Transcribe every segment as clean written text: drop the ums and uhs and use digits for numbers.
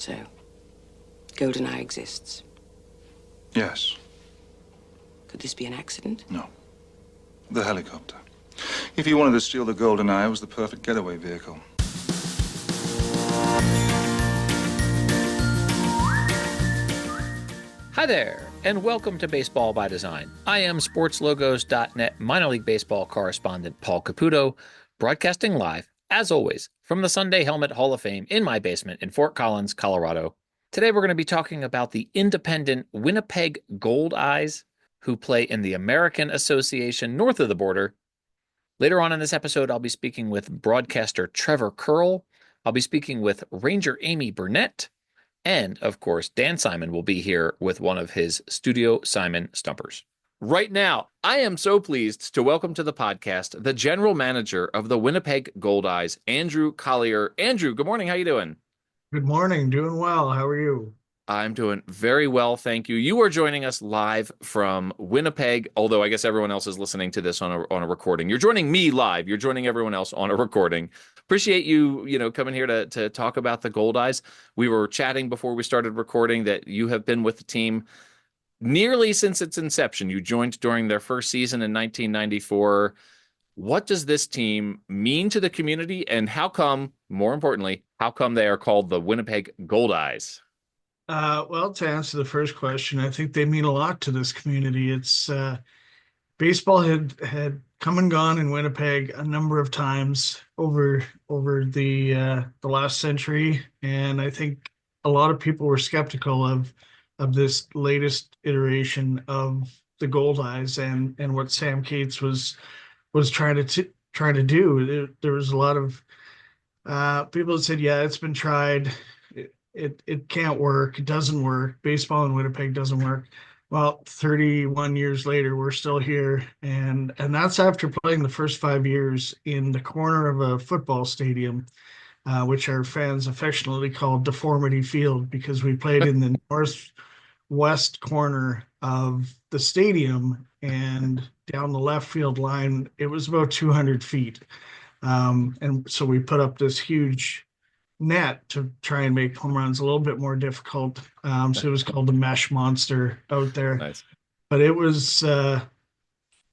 So, Goldeneye exists. Yes. Could this be an accident? No. The helicopter. If you wanted to steal the Goldeneye, it was the perfect getaway vehicle. Hi there, and welcome to Baseball by Design. I am SportsLogos.net minor league baseball correspondent Paul Caputo, broadcasting live, as always, from the Sunday Helmet Hall of Fame in my basement in Fort Collins, Colorado. Today we're going to be talking about the independent Winnipeg Goldeyes, who play in the American Association north of the border. Later on in this episode, I'll be speaking with broadcaster Trevor Curl. I'll be speaking with Ranger Amy Burnett. And, of course, Dan Simon will be here with one of his Studio Simon Stumpers. Right now, I am so pleased to welcome to the podcast the general manager of the Winnipeg Goldeyes, Andrew Collier. Andrew, good morning. How you doing? Good morning. Doing well. How are you? I'm doing very well, thank you. You are joining us live from Winnipeg, although I guess everyone else is listening to this on a recording. You're joining me live. You're joining everyone else on a recording. Appreciate you coming here to talk about the Goldeyes. We were chatting before we started recording that you have been with the team nearly since its inception. You joined during their first season in 1994. What does this team mean to the community, and how come, more importantly, how come they are called the Winnipeg Goldeyes? Well, to answer the first question, I think they mean a lot to this community. It's baseball had come and gone in Winnipeg a number of times over the last century, and I think a lot of people were skeptical of this latest iteration of the Goldeyes and what Sam Cates was trying to do. There was a lot of people that said, "Yeah, it's been tried. It can't work. It doesn't work. Baseball in Winnipeg doesn't work." Well, 31 years later, we're still here, and that's after playing the first 5 years in the corner of a football stadium, which our fans affectionately call Deformity Field, because we played in the northwest corner of the stadium, and down the left field line, it was about 200 feet. And so we put up this huge net to try and make home runs a little bit more difficult. So it was called the Mesh Monster out there. Nice. But it was an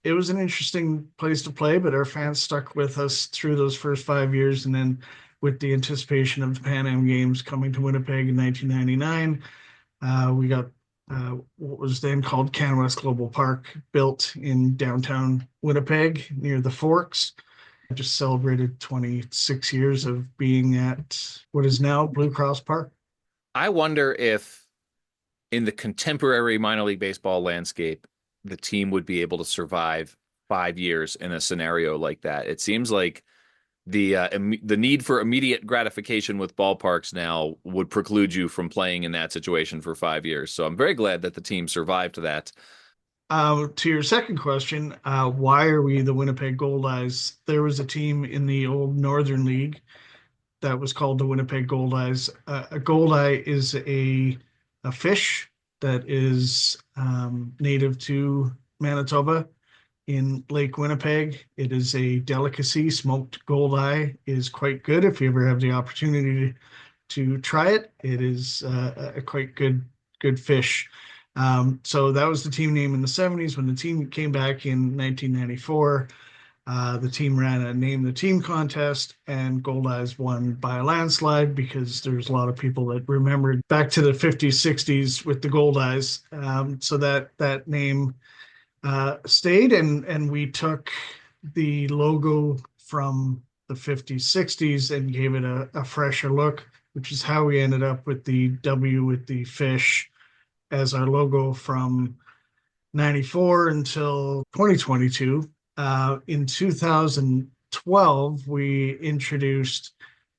interesting place to play, but our fans stuck with us through those first 5 years. And then with the anticipation of the Pan Am Games coming to Winnipeg in 1999, we got what was then called CanWest Global Park built in downtown Winnipeg near the Forks. Just celebrated 26 years of being at what is now Blue Cross Park. I wonder if in the contemporary minor league baseball landscape, the team would be able to survive 5 years in a scenario like that. It seems like the need for immediate gratification with ballparks now would preclude you from playing in that situation for 5 years. So I'm very glad that the team survived that. To your second question, why are we the Winnipeg Goldeyes? There was a team in the old Northern League that was called the Winnipeg Goldeyes. A goldeye is a fish that is native to Manitoba in Lake Winnipeg. It is a delicacy. Smoked goldeye is quite good if you ever have the opportunity to try it. It is a quite good fish. So that was the team name in the 70s. When the team came back in 1994, the team ran a name the team contest, and Goldeyes won by a landslide, because there's a lot of people that remembered back to the 50s, 60s with the Goldeyes. So that name stayed, and we took the logo from the 50s, 60s and gave it a fresher look, which is how we ended up with the W with the fish as our logo from 94 until 2022. In 2012, we introduced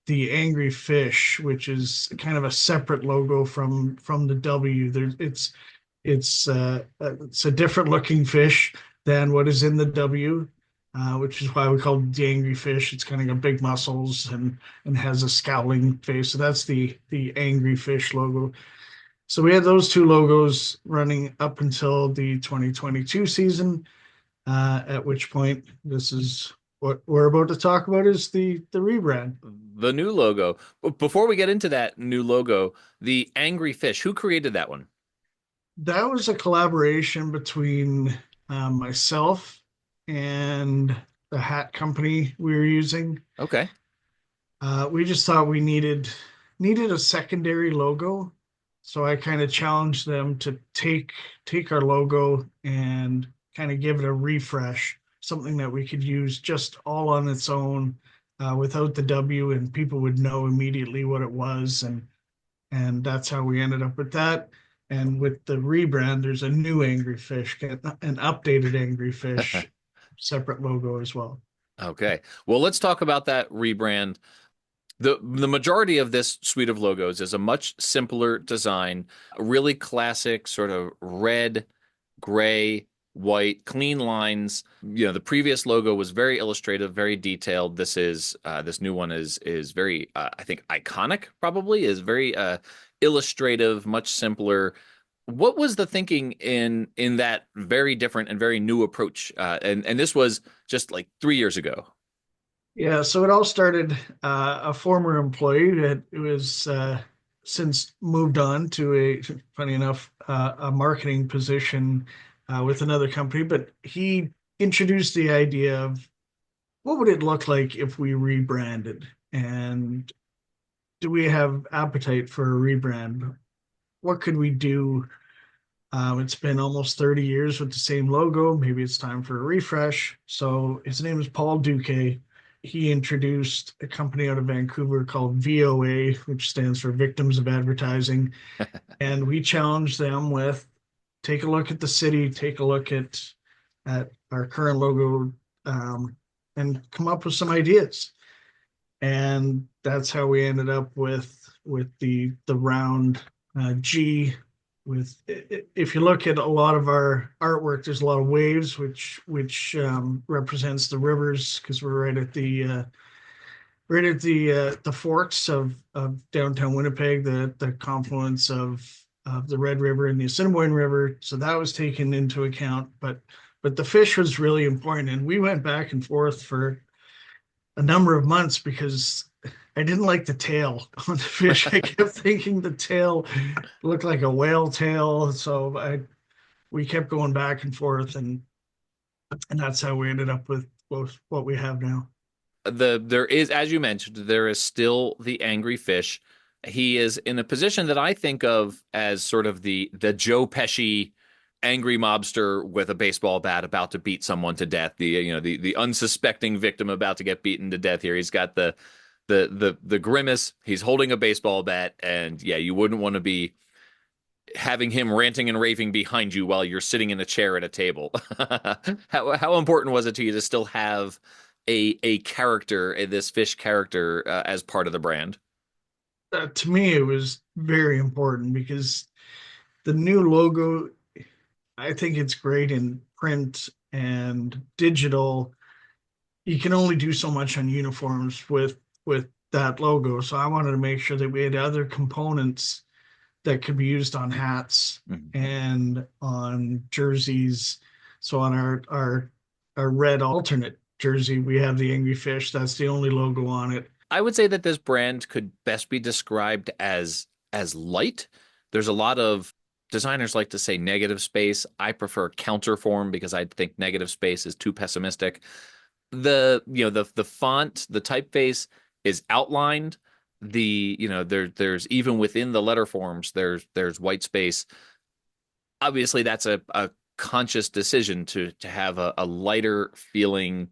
the Angry Fish, which is kind of a separate logo from the W. It's a different looking fish than what is in the W, which is why we call it the Angry Fish. It's kind of got big muscles and has a scowling face. So that's the Angry Fish logo. So we had those two logos running up until the 2022 season, at which point, this is What we're about to talk about is the rebrand. The new logo. Before we get into that new logo, the angry fish, who created that one? That was a collaboration between myself and the hat company we were using. Okay. We just thought we needed a secondary logo, so I kind of challenged them to take our logo and kind of give it a refresh, something that we could use just all on its own, without the W, and people would know immediately what it was, and that's how we ended up with that. And with the rebrand, there's a new Angry Fish, an updated Angry Fish, separate logo as well. Okay. Well, let's talk about that rebrand. The majority of this suite of logos is a much simpler design, a really classic sort of red, gray, white, clean lines. The previous logo was very illustrative, very detailed. This new one is very I think iconic, probably is very illustrative, much simpler. What was the thinking in that very different and very new approach? And this was just like 3 years ago. Yeah, so it all started, a former employee that was since moved on to funny enough, a marketing position with another company, but he introduced the idea of what would it look like if we rebranded, and do we have appetite for a rebrand? What could we do? It's been almost 30 years with the same logo. Maybe it's time for a refresh. So his name is Paul Duque. He introduced a company out of Vancouver called VOA, which stands for Victims of Advertising. And we challenged them with, take a look at the city, take a look at our current logo, and come up with some ideas. And that's how we ended up with the round G. With, if you look at a lot of our artwork, there's a lot of waves, which represents the rivers, because we're right at the forks of downtown Winnipeg, the confluence of the Red River and the Assiniboine River. So that was taken into account, but the fish was really important, and we went back and forth for a number of months because I didn't like the tail on the fish. I kept thinking the tail looked like a whale tail, so we kept going back and forth, and that's how we ended up with what we have now. There is, as you mentioned, there is still the angry fish. He is in a position that I think of as sort of the Joe Pesci angry mobster with a baseball bat about to beat someone to death. The unsuspecting victim about to get beaten to death here. He's got the grimace. He's holding a baseball bat, and yeah, you wouldn't want to be having him ranting and raving behind you while you're sitting in a chair at a table. How important was it to you to still have a character, this fish character, as part of the brand? To me, it was very important because the new logo, I think it's great in print and digital. You can only do so much on uniforms with that logo. So I wanted to make sure that we had other components that could be used on hats and on jerseys. So on our red alternate jersey, we have the angry fish. That's the only logo on it. I would say that this brand could best be described as light. There's a lot of designers like to say negative space. I prefer counterform because I think negative space is too pessimistic. The font, the typeface is outlined. There's even within the letter forms, there's white space. Obviously, that's a conscious decision to have a lighter feeling,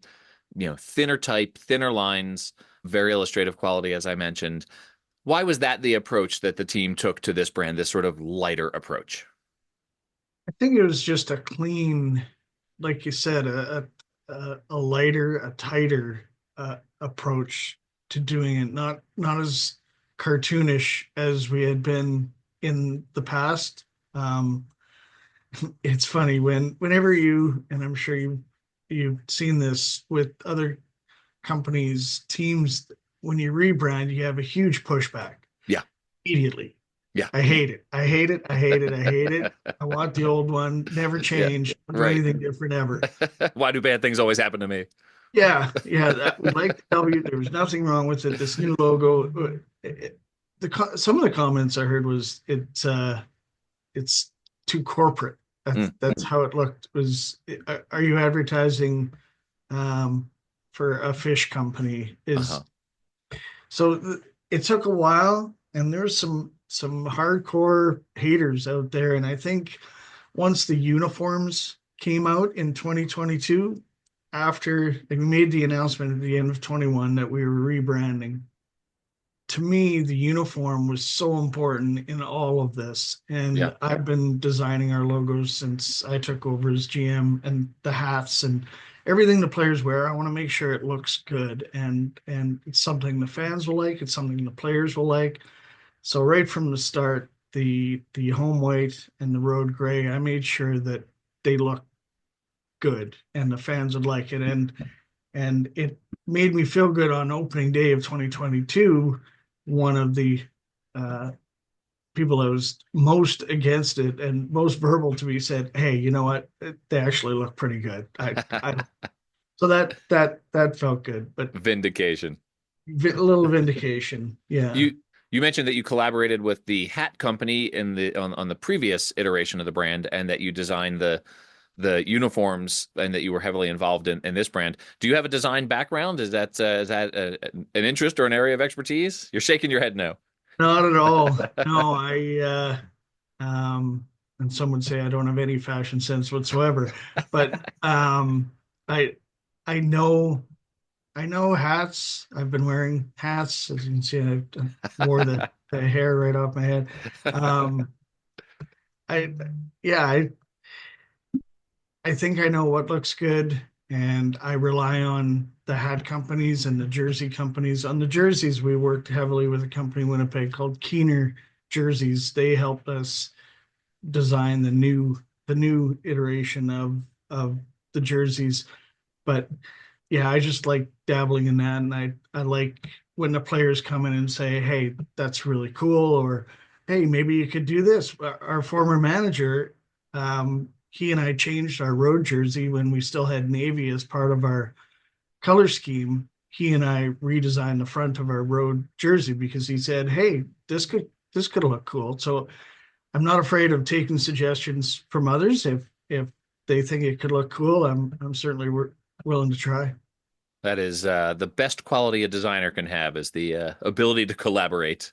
thinner type, thinner lines, very illustrative quality, as I mentioned. Why was that the approach that the team took to this brand, this sort of lighter approach? I think it was just a clean, like you said, a lighter, a tighter approach to doing it, not as cartoonish as we had been in the past. It's funny whenever you, and I'm sure you've seen this with other companies, teams, when you rebrand, you have a huge pushback. Yeah. Immediately. Yeah. I hate it. I hate it. I hate it. I hate it. I want the old one. Never change. Yeah, right. Anything different ever. Why do bad things always happen to me? We like the W. There was nothing wrong with it. This new logo, some of the comments I heard was it's too corporate. Mm. That's how it looked. Are you advertising for a fish company? Uh-huh. It took a while, and there's some hardcore haters out there. And I think once the uniforms came out in 2022, after we made the announcement at the end of 21 that we were rebranding, to me, the uniform was so important in all of this. Yeah. And I've been designing our logos since I took over as GM, and the hats and everything the players wear. I want to make sure it looks good, and it's something the fans will like. It's something the players will like. So right from the start, the home white and the road gray, I made sure that they look good and the fans would like it. And it made me feel good on opening day of 2022. One of the people that was most against it and most verbal to me said, "Hey, you know what? They actually look pretty good." So that felt good, but Vindication. a little vindication, yeah. You mentioned that you collaborated with the hat company in the on the previous iteration of the brand, and that you designed the uniforms, and that you were heavily involved in this brand. Do you have a design background? Is that an interest or an area of expertise? You're shaking your head no. Not at all. No, and some would say I don't have any fashion sense whatsoever, but I I know I know hats. I've been wearing hats. As you can see, I wore the hair right off my head. Um, I, yeah, I think I know what looks good, and I rely on the hat companies and the jersey companies. On the jerseys, we worked heavily with a company in Winnipeg called Keener Jerseys. They helped us design the new iteration of the jerseys. But yeah, I just like dabbling in that, and I like when the players come in and say, "Hey, that's really cool," or "Hey, maybe you could do this." Our former manager, he and I changed our road jersey when we still had navy as part of our color scheme. He and I redesigned the front of our road jersey because he said, "Hey, this could look cool." So I'm not afraid of taking suggestions from others. If they think it could look cool, I'm certainly willing to try. That is the best quality a designer can have, is the ability to collaborate.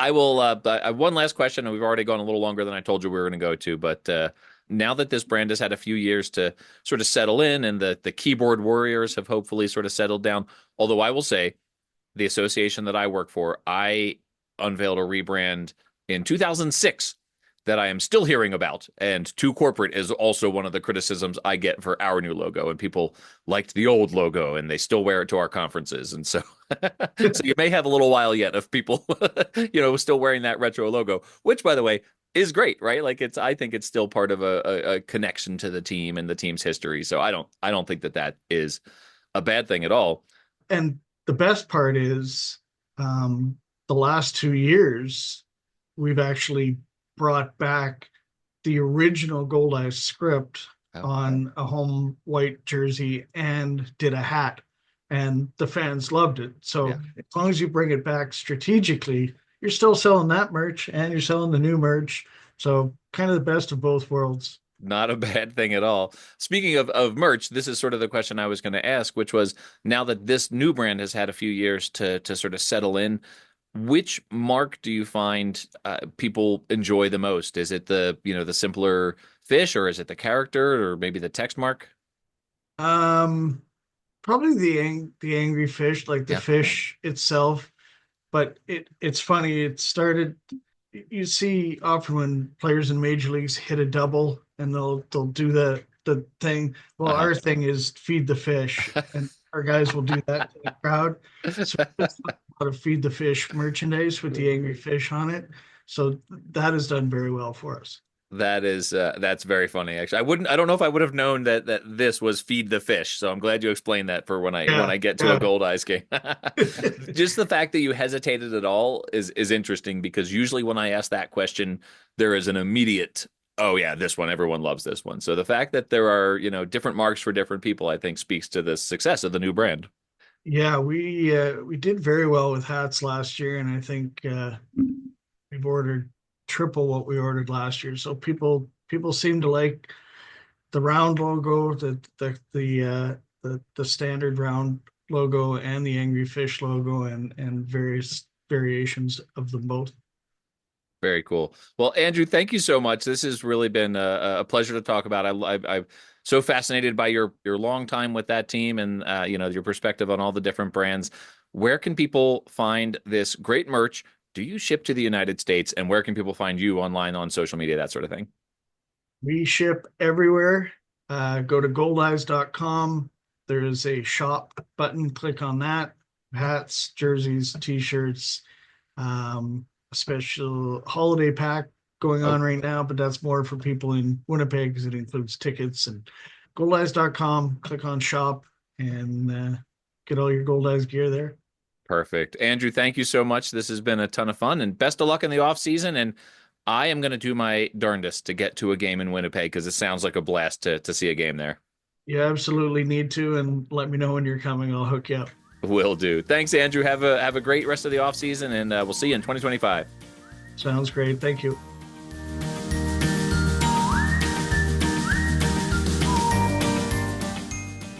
I will. I have one last question, and we've already gone a little longer than I told you we were going to go to. But now that this brand has had a few years to sort of settle in, and the keyboard warriors have hopefully sort of settled down, although I will say the association that I work for, I unveiled a rebrand in 2006 that I am still hearing about. And too corporate is also one of the criticisms I get for our new logo. And people liked the old logo, and they still wear it to our conferences. And so, so you may have a little while yet of people, still wearing that retro logo, which, by the way, is great, right? Like I think it's still part of a connection to the team and the team's history. So I don't think that is a bad thing at all. And the best part is, the last 2 years, we've actually brought back the original Goldeyes script on a home white jersey and did a hat, and the fans loved it. So as long as you bring it back strategically, you're still selling that merch and you're selling the new merch. So kind of the best of both worlds. Not a bad thing at all. Speaking of merch, this is sort of the question I was going to ask, which was, now that this new brand has had a few years to sort of settle in, which mark do you find people enjoy the most? Is it the simpler fish, or is it the character, or maybe the text mark? Um, Probably the angry fish, like the Yeah. fish itself. But it's funny. It started. You see often when players in major leagues hit a double, and they'll do the thing. Well, Uh-huh. our thing is feed the fish, and our guys will do that to the crowd. So it's a lot of feed the fish merchandise with the angry fish on it. So that has done very well for us. That's very funny, actually. I don't know if I would have known that this was feed the fish. So I'm glad you explained that for when I get to a Yeah. Gold Eyes game. Just the fact that you hesitated at all is interesting, because usually when I ask that question, there is an immediate Oh yeah, this one. Everyone loves this one. So the fact that there are, different marks for different people, I think speaks to the success of the new brand. Yeah, we did very well with hats last year, and I think we've ordered triple what we ordered last year. So people seem to like the round logo, the standard round logo, and the angry fish logo, and various variations of them both. Very cool. Well, Andrew, thank you so much. This has really been a pleasure to talk about. I'm so fascinated by your long time with that team and your perspective on all the different brands. Where can people find this great merch? Do you ship to the United States? And where can people find you online on social media, that sort of thing? We ship everywhere. Go to goldeyes.com. There is a shop button. Click on that. Hats, jerseys, t-shirts, a special holiday pack going Oh, on right now, but that's more for people in Winnipeg because it includes tickets. And goldeyes.com. Click on shop and get all your Goldeyes gear there. perfect. Andrew, thank you so much. This has been a ton of fun and best of luck in the off season. And I am going to do my darndest to get to a game in Winnipeg because it sounds like a blast to see a game there. You absolutely need to, and let me know when you're coming. I'll hook you up. Will do. Thanks, Andrew. Have a great rest of the off season, and we'll see you in 2025. Sounds great. Thank you.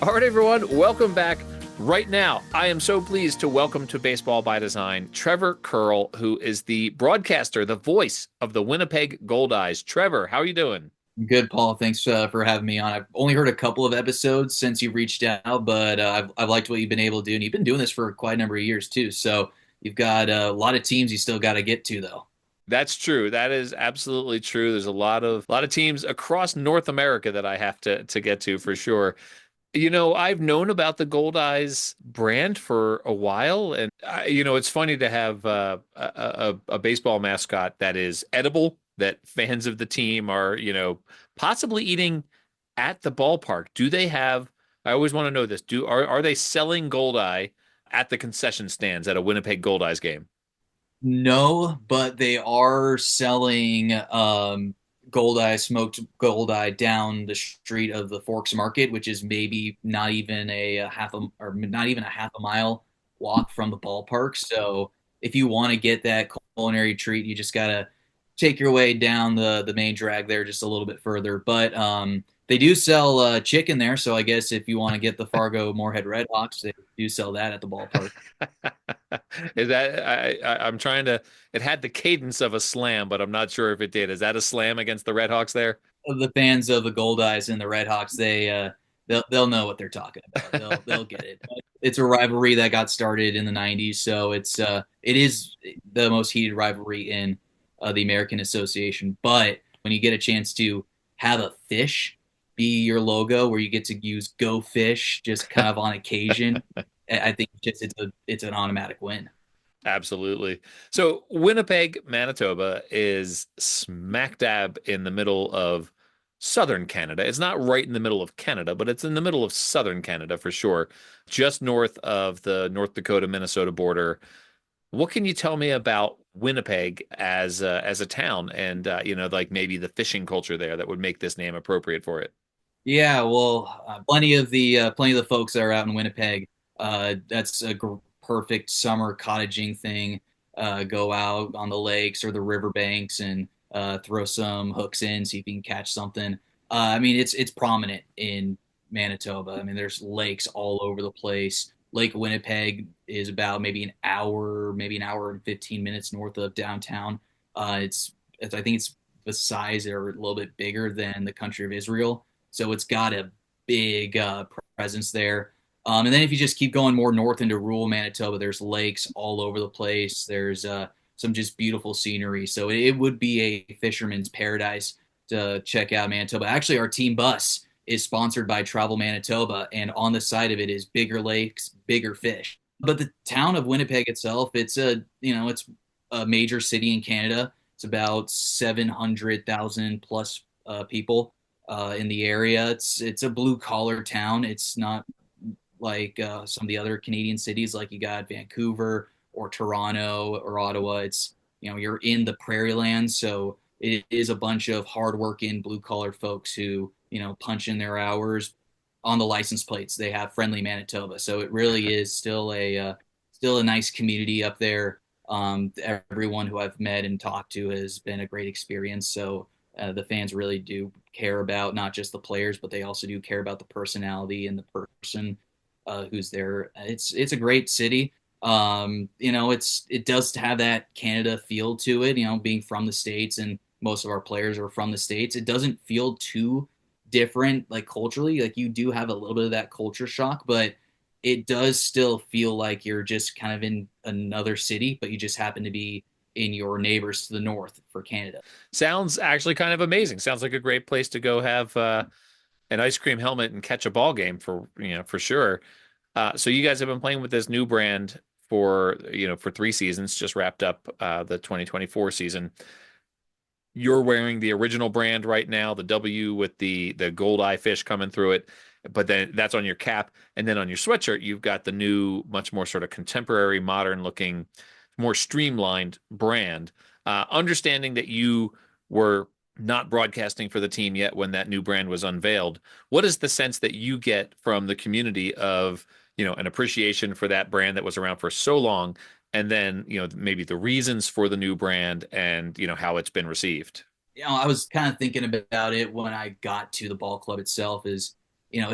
All right, everyone, welcome back. Right now, I am so pleased to welcome to Baseball by Design Trevor Curl, who is the broadcaster, the voice of the Winnipeg Goldeyes. Trevor, how are you doing? Good, Paul. Thanks for having me on. I've only heard a couple of episodes since you reached out, but I've liked what you've been able to do, and you've been doing this for quite a number of years too. So you've got a lot of teams you still got to get to, though. That's true. That is absolutely true. There's a lot of teams across North America that I have to get to for sure. I've known about the Goldeyes brand for a while, and it's funny to have a baseball mascot that is edible, that fans of the team are, possibly eating at the ballpark. Do they have? I always want to know this. Are they selling Goldeye at the concession stands at a Winnipeg Goldeyes game? No, but they are selling Goldeye, smoked Goldeye down the street of the Forks Market, which is maybe not even a half a mile walk from the ballpark. So if you want to get that culinary treat, you just gotta take your way down the main drag there just a little bit further. But they do sell chicken there, so I guess if you want to get the Fargo Moorhead Red Hawks, they do sell that at the ballpark. Is that I'm trying to it had the cadence of a slam, but I'm not sure if it did. Is that a slam against the Red Hawks there? The fans of the Goldeyes and the Red Hawks, they'll know what they're talking about. They'll get it. It's a rivalry that got started in the '90s, so it is the most heated rivalry in the American Association. But when you get a chance to have a fish be your logo, where you get to use "Go Fish" just kind of on occasion, I think it's an automatic win. Absolutely. So Winnipeg, Manitoba is smack dab in the middle of southern Canada. It's not right in the middle of Canada, but it's in the middle of southern Canada for sure, just north of the North Dakota Minnesota border. What can you tell me about Winnipeg as a town and like maybe the fishing culture there that would make this name appropriate for it? Yeah, well, plenty of the folks that are out in Winnipeg. That's a perfect summer cottaging thing. Go out on the lakes or the riverbanks and throw some hooks in, see if you can catch something. I mean, it's prominent in Manitoba. I mean, there's lakes all over the place. Lake Winnipeg is about maybe an hour and 15 minutes north of downtown. I think it's the size or a little bit bigger than the country of Israel. So it's got a big presence there. And then if you just keep going more north into rural Manitoba, there's lakes all over the place. There's some just beautiful scenery. So it would be a fisherman's paradise to check out Manitoba. Actually, our team bus is sponsored by Travel Manitoba, and on the side of it is bigger lakes, bigger fish. But the town of Winnipeg itself, it's a major city in Canada. It's about 700,000 plus people in the area. It's a blue collar town. It's not like some of the other Canadian cities, like you got Vancouver or Toronto or Ottawa. It's you're in the prairie land, so it is a bunch of hardworking blue collar folks who, punch in their hours. On the license plates, they have friendly Manitoba. So it really is still a nice community up there. Everyone who I've met and talked to has been a great experience. So the fans really do care about not just the players, but they also do care about the personality and the person who's there. It's a great city. It does have that Canada feel to it. Being from the States, and most of our players are from the States. It doesn't feel too different, like culturally. Like, you do have a little bit of that culture shock, but it does still feel like you're just kind of in another city, but you just happen to be in your neighbors to the north for Canada. Sounds actually kind of amazing. Sounds like a great place to go have an ice cream helmet and catch a ball game for sure. So you guys have been playing with this new brand for 3 seasons, just wrapped up the 2024 season. You're wearing the original brand right now, the W with the gold eye fish coming through it, but then that's on your cap, and then on your sweatshirt you've got the new, much more sort of contemporary, modern looking, more streamlined brand. Understanding that you were not broadcasting for the team yet when that new brand was unveiled, what is the sense that you get from the community of an appreciation for that brand that was around for so long, and then maybe the reasons for the new brand and how it's been received? I was kind of thinking about it when I got to the ball club itself. It's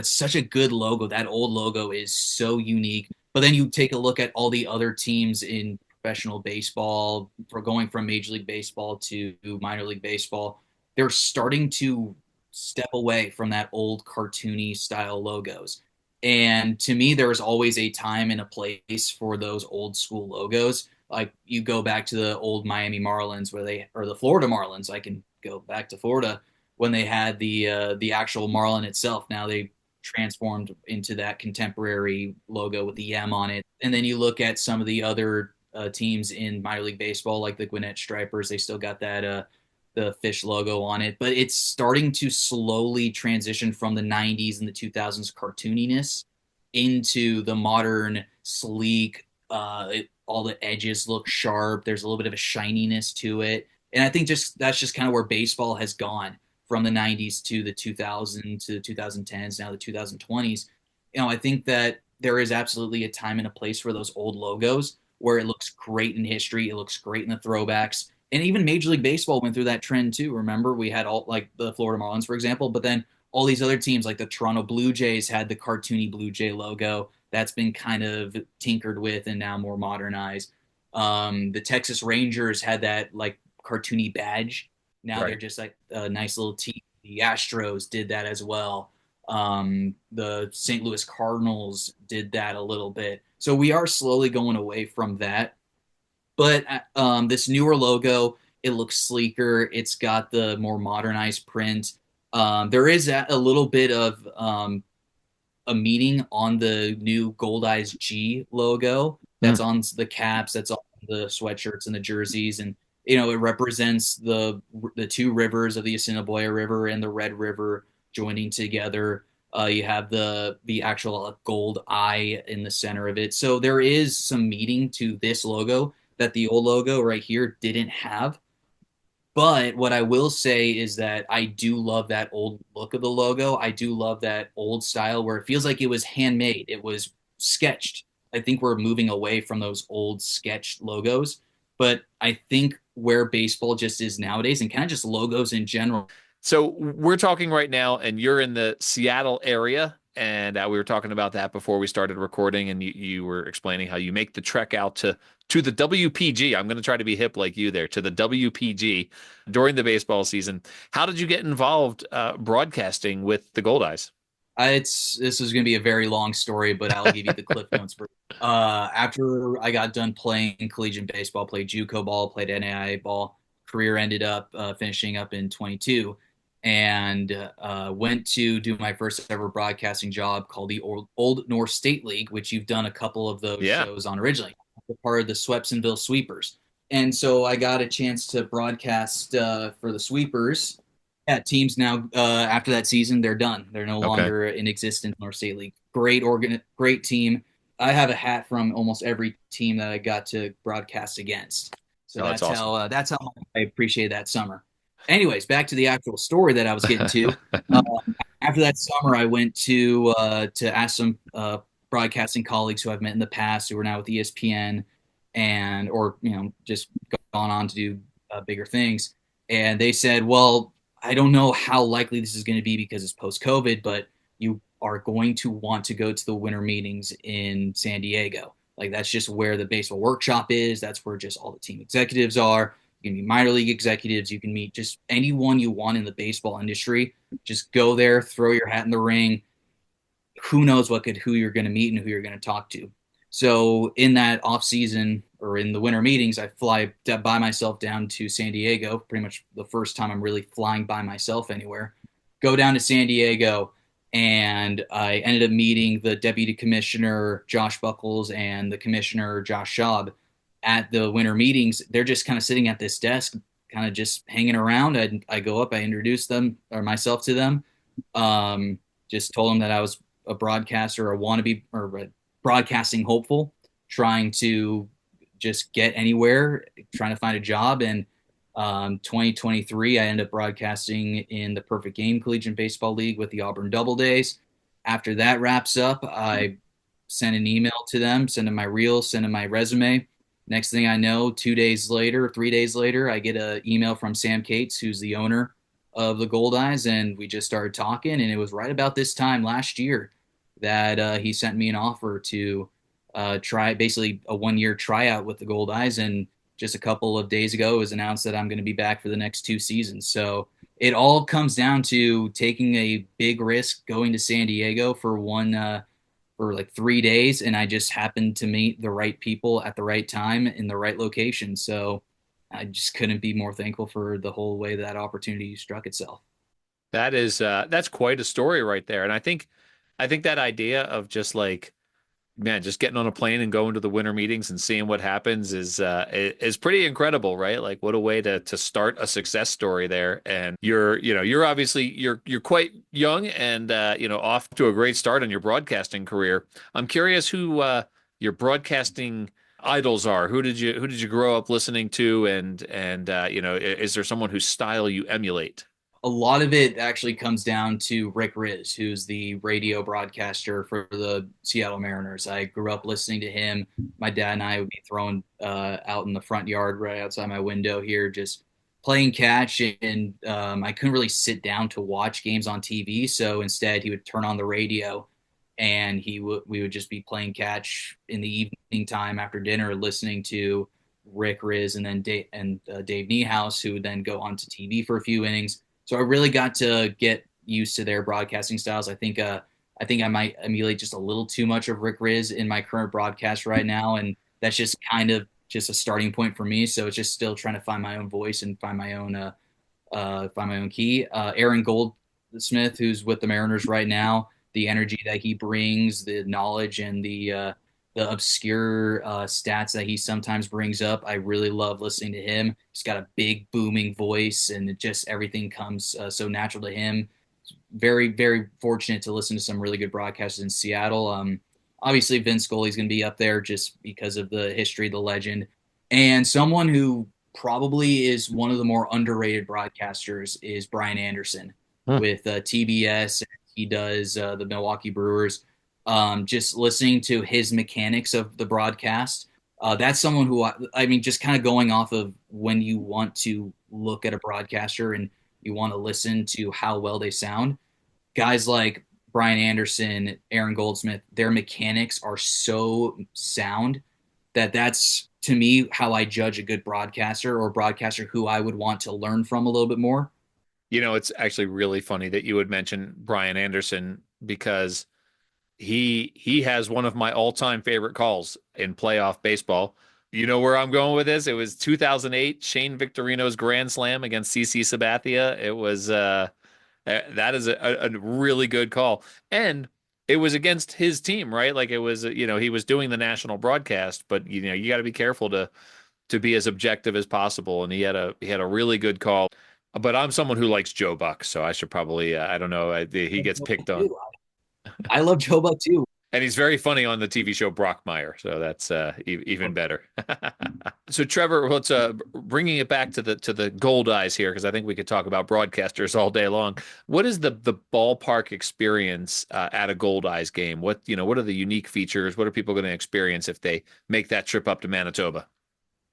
such a good logo. That old logo is so unique. But then you take a look at all the other teams in professional baseball, for going from Major League Baseball to minor league baseball. They're starting to step away from that old cartoony style logos. And to me, there's always a time and a place for those old school logos. Like, you go back to the old Miami Marlins or the Florida Marlins. I can go back to Florida when they had the actual Marlin itself. Now they transformed into that contemporary logo with the M on it. And then you look at some of the other teams in minor league baseball, like the Gwinnett Stripers. They still got that the fish logo on it, but it's starting to slowly transition from the 90s and the 2000s cartooniness into the modern sleek. All the edges look sharp. There's a little bit of a shininess to it, and I think that's just kind of where baseball has gone from the 90s to the 2000s to the 2010s, now the 2020s. I think that there is absolutely a time and a place for those old logos where it looks great in history, it looks great in the throwbacks. And even Major League Baseball went through that trend too. Remember, we had all, like the Florida Marlins, for example, but then all these other teams like the Toronto Blue Jays had the cartoony Blue Jay logo. That's been kind of tinkered with and now more modernized. The Texas Rangers had that like cartoony badge. Now Right. they're just like a nice little team. The Astros did that as well. The St. Louis Cardinals did that a little bit. So we are slowly going away from that. But this newer logo, it looks sleeker. It's got the more modernized print. There is a little bit of a meaning on the new Goldeyes G logo. That's on the caps. That's on the sweatshirts and the jerseys, and it represents the two rivers of the Assiniboia River and the Red River joining together. You have the actual gold eye in the center of it. So there is some meaning to this logo that the old logo right here didn't have. But what I will say is that I do love that old look of the logo. I do love that old style where it feels like it was handmade. It was sketched. I think we're moving away from those old sketched logos. But I think where baseball just is nowadays, and kind of just logos in general. So we're talking right now, and you're in the Seattle area, and we were talking about that before we started recording, and you were explaining how you make the trek out to the WPG. I'm going to try to be hip like you there, to the WPG during the baseball season. How did you get involved broadcasting with the Goldeyes? This is going to be a very long story, but I'll give you the cliff notes. After I got done playing collegiate baseball, played JUCO ball, played NAIA ball, career ended up finishing up in 22, and went to do my first ever broadcasting job called the Old North State League, which you've done a couple of those shows on originally. Part of the Swepsonville Sweepers. And so I got a chance to broadcast for the Sweepers. Yeah, teams now, after that season, they're done. They're no longer in existence in North State League. Great team. I have a hat from almost every team that I got to broadcast against. So that's awesome. That's how I appreciate that summer. anyways, back to the actual story that I was getting to. After that summer, I went to ask some broadcasting colleagues who I've met in the past who are now with ESPN and or just gone on to do bigger things, and they said, "Well, I don't know how likely this is going to be because it's post COVID, but you are going to want to go to the winter meetings in San Diego. Like that's just where the baseball workshop is. That's where just all the team executives are. You can meet minor league executives. You can meet just anyone you want in the baseball industry. Just go there, throw your hat in the ring. Who knows who you're going to meet and who you're going to talk to." So in that off season or in the winter meetings, I fly by myself down to San Diego. Pretty much the first time I'm really flying by myself anywhere. Go down to San Diego, and I ended up meeting the deputy commissioner Josh Buckles and the commissioner Josh Schaub at the winter meetings. They're just kind of sitting at this desk, kind of just hanging around. I go up, I introduce them or myself to them. Just told them that I was a broadcaster, a wannabe or a broadcasting hopeful, trying to just get anywhere, trying to find a job. And 2023, I ended up broadcasting in the Perfect Game Collegiate Baseball League with the Auburn Doubledays. After that wraps up, I send an email to them, send them my reel, send them my resume. Next thing I know, 2 days later, 3 days later, I get an email from Sam Cates, who's the owner of the Goldeyes, and we just started talking. And it was right about this time last year that he sent me an offer to try basically a 1-year tryout with the Goldeyes. And just a couple of days ago, it was announced that I'm going to be back for the next 2 seasons. So it all comes down to taking a big risk, going to San Diego for like 3 days, and I just happened to meet the right people at the right time in the right location. So I just couldn't be more thankful for the whole way that opportunity struck itself. That's quite a story right there. And I think that idea of just like, man, just getting on a plane and going to the winter meetings and seeing what happens is pretty incredible, right? Like what a way to start a success story there. And you're obviously you're quite young and off to a great start on your broadcasting career. I'm curious who your broadcasting idols are. Who did you grow up listening to, and is there someone whose style you emulate? A lot of it actually comes down to Rick Riz, who's the radio broadcaster for the Seattle Mariners. I grew up listening to him. My dad and I would be throwing out in the front yard right outside my window here, just playing catch. And I couldn't really sit down to watch games on TV. So instead, he would turn on the radio and we would just be playing catch in the evening time after dinner, listening to Rick Riz and then Dave Niehaus, who would then go on to TV for a few innings. So I really got to get used to their broadcasting styles. I think I might emulate just a little too much of Rick Riz in my current broadcast right now, and that's just kind of just a starting point for me. So it's just still trying to find my own voice and find my own key. Aaron Goldsmith, who's with the Mariners right now, the energy that he brings, the knowledge and the obscure stats that he sometimes brings up. I really love listening to him. He's got a big booming voice, and it just everything comes so natural to him. Very, very fortunate to listen to some really good broadcasters in Seattle. Obviously, Vince Scully's going to be up there just because of the history, the legend, and someone who probably is one of the more underrated broadcasters is Brian Anderson with TBS. He does the Milwaukee Brewers. Just listening to his mechanics of the broadcast. That's someone who, I mean, just kind of going off of when you want to look at a broadcaster and you want to listen to how well they sound. Guys like Brian Anderson, Aaron Goldsmith, their mechanics are so sound that's, to me, how I judge a good broadcaster or a broadcaster who I would want to learn from a little bit more. It's actually really funny that you would mention Brian Anderson because he has one of my all-time favorite calls in playoff baseball. You know where I'm going with this? It was 2008 Shane Victorino's grand slam against CC Sabathia. It was that is a really good call, and it was against his team, right? Like it was, he was doing the national broadcast, but you got to be careful to be as objective as possible. And he had a really good call. But I'm someone who likes Joe Buck, so I should probably I don't know. He gets picked on. I love Joe Buck too. And he's very funny on the TV show Brockmire, so that's even better. So Trevor, let's bringing it back to the Goldeyes here because I think we could talk about broadcasters all day long. What is the ballpark experience at a Goldeyes game? What are the unique features? What are people going to experience if they make that trip up to Manitoba?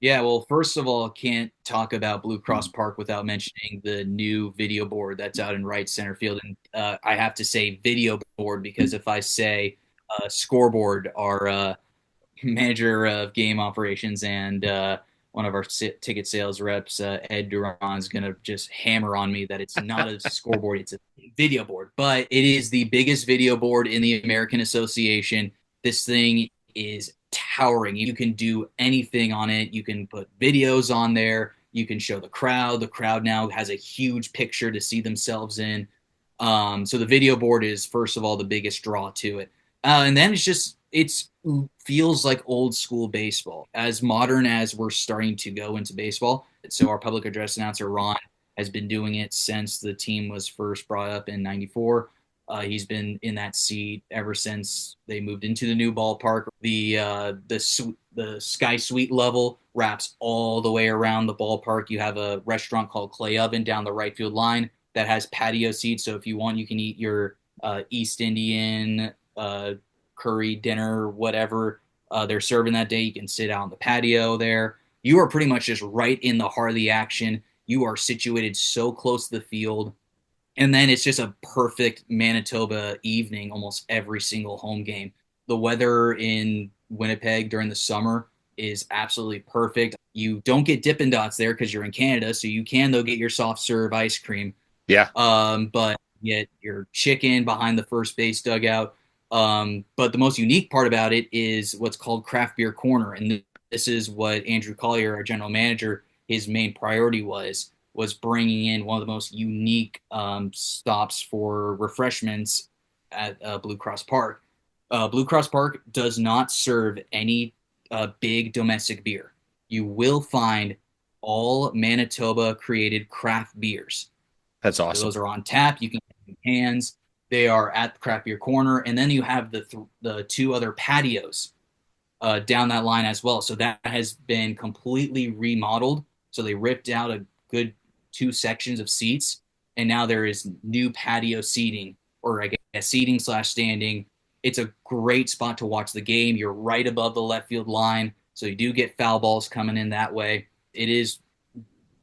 Yeah, well, first of all, can't talk about Blue Cross Park without mentioning the new video board that's out in right center field. And I have to say video board because if I say scoreboard, our manager of game operations and one of our ticket sales reps, Ed Duran, is going to just hammer on me that it's not a scoreboard, it's a video board. But it is the biggest video board in the American Association. This thing is towering. You can do anything on it. You can put videos on there. You can show the crowd. The crowd now has a huge picture to see themselves in. So the video board is, first of all, the biggest draw to it. And then it feels like old school baseball, as modern as we're starting to go into baseball. So our public address announcer, Ron, has been doing it since the team was first brought up in '94. He's been in that seat ever since they moved into the new ballpark. The Sky Suite level wraps all the way around the ballpark. You have a restaurant called Clay Oven down the right field line that has patio seats. So if you want, you can eat your East Indian curry dinner, whatever they're serving that day. You can sit out on the patio there. You are pretty much just right in the heart of the action. You are situated so close to the field. And then it's just a perfect Manitoba evening, almost every single home game. The weather in Winnipeg during the summer is absolutely perfect. You don't get Dippin' Dots there because you're in Canada, so you can, though, get your soft serve ice cream. Yeah. But you get your chicken behind the first base dugout. But the most unique part about it is what's called Craft Beer Corner. And this is what Andrew Collier, our general manager, his main priority was bringing in one of the most unique stops for refreshments at Blue Cross Park. Blue Cross Park does not serve any big domestic beer. You will find all Manitoba created craft beers. That's awesome. So those are on tap. You can get them in cans. They are at the Craft Beer Corner. And then you have the two other patios down that line as well. So that has been completely remodeled. So they ripped out a good 2 sections of seats, and now there is new patio seating, or I guess seating / standing. It's a great spot to watch the game. You're right above the left field line, so you do get foul balls coming in that way. It is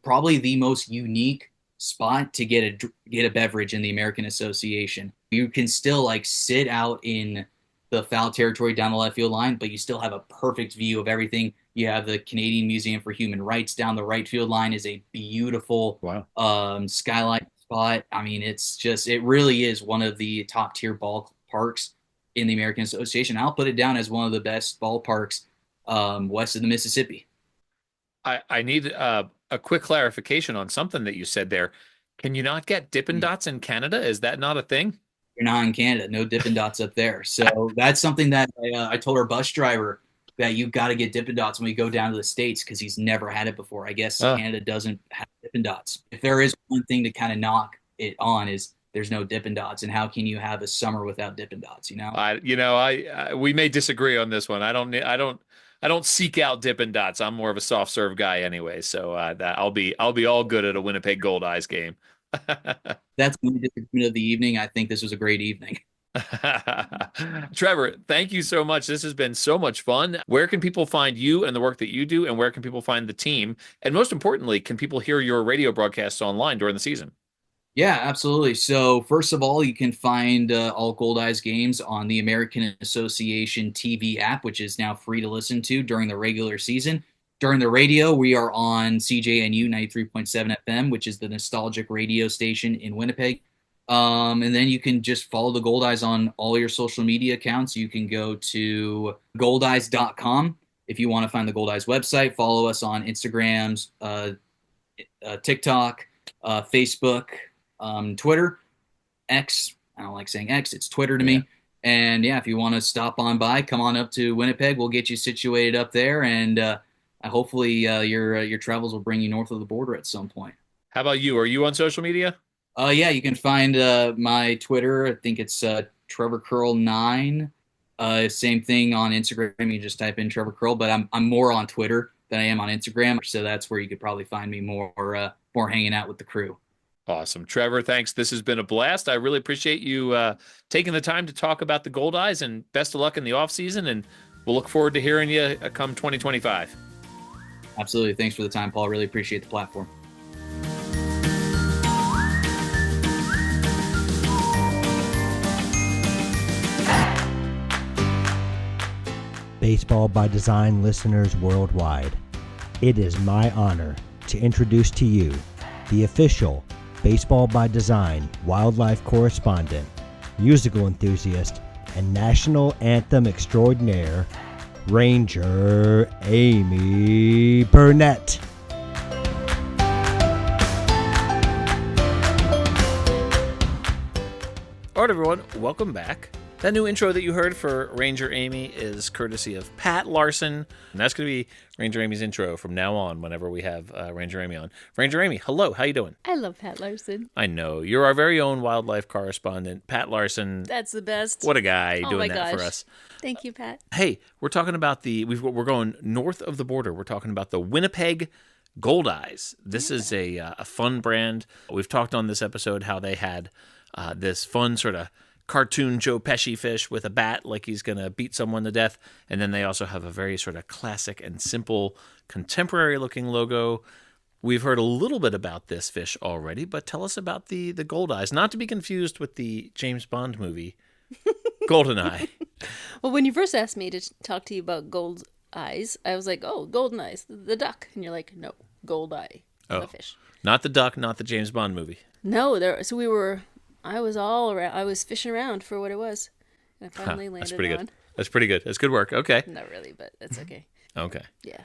probably the most unique spot to get a beverage in the American Association. You can still sit out in the foul territory down the left field line, but you still have a perfect view of everything. You have the Canadian Museum for Human Rights down the right field line is a beautiful skylight spot. I mean, it really is one of the top tier ballparks in the American Association. I'll put it down as one of the best ballparks west of the Mississippi. I need a quick clarification on something that you said there. Can you not get Dippin' Dots in Canada? Is that not a thing? You're not in Canada. No Dippin' Dots up there. So that's something that I told our bus driver that you got to get Dippin' Dots when we go down to the States because he's never had it before. I guess Canada doesn't have Dippin' Dots. If there is one thing to kind of knock it on is there's no Dippin' Dots, and how can you have a summer without Dippin' Dots? We may disagree on this one. I don't seek out Dippin' Dots. I'm more of a soft serve guy anyway, so I'll be all good at a Winnipeg Goldeyes game. That's the disagreement of the evening. I think this was a great evening. Trevor, thank you so much. This has been so much fun. Where can people find you and the work that you do, and where can people find the team? And most importantly, can people hear your radio broadcasts online during the season? Yeah, absolutely. So first of all, you can find all Goldeyes games on the American Association TV app, which is now free to listen to during the regular season. During the radio, we are on CJNU 93.7 FM, which is the nostalgic radio station in Winnipeg. And then you can just follow the Goldeyes on all your social media accounts. You can go to goldeyes.com if you want to find the Goldeyes website. Follow us on Instagrams, TikTok, Facebook, Twitter, X. I don't like saying X. It's Twitter to me. And yeah, if you want to stop on by, come on up to Winnipeg. We'll get you situated up there, and hopefully your travels will bring you north of the border at some point. How about you? Are you on social media? Yeah, you can find my Twitter. I think it's Trevor Curl 9. Same thing on Instagram. You just type in Trevor Curl, but I'm more on Twitter than I am on Instagram. So that's where you could probably find me more hanging out with the crew. Awesome. Trevor, thanks. This has been a blast. I really appreciate you taking the time to talk about the Goldeyes, and best of luck in the off season. And we'll look forward to hearing you come 2025. Absolutely. Thanks for the time, Paul. Really appreciate the platform. Baseball by Design listeners worldwide, it is my honor to introduce to you the official Baseball by Design wildlife correspondent, musical enthusiast, and national anthem extraordinaire, Ranger Amy Burnett. All right, everyone, welcome back. That new intro that you heard for Ranger Amy is courtesy of Pat Larson, and that's going to be Ranger Amy's intro from now on whenever we have Ranger Amy on. Ranger Amy, hello, how you doing? I love Pat Larson. I know. You're our very own wildlife correspondent, Pat Larson. That's the best. What a guy Oh doing my that for gosh. us. Thank you, Pat. Hey, we're talking about we're going north of the border. We're talking about the Winnipeg Goldeyes. This is a fun brand. We've talked on this episode how they had this fun sort of cartoon Joe Pesci fish with a bat like he's going to beat someone to death. And then they also have a very sort of classic and simple contemporary looking logo. We've heard a little bit about this fish already, but tell us about the Goldeyes, not to be confused with the James Bond movie Goldeneye. Well, when you first asked me to talk to you about gold eyes, I was like, oh, golden eyes, the duck. And you're like, no, gold eye, the fish. Not the duck, not the James Bond movie. No, I was all around. I was fishing around for what it was. And I finally landed That's pretty on. good. That's pretty good. That's good work. Okay. Not really, but that's okay. Okay. Yeah.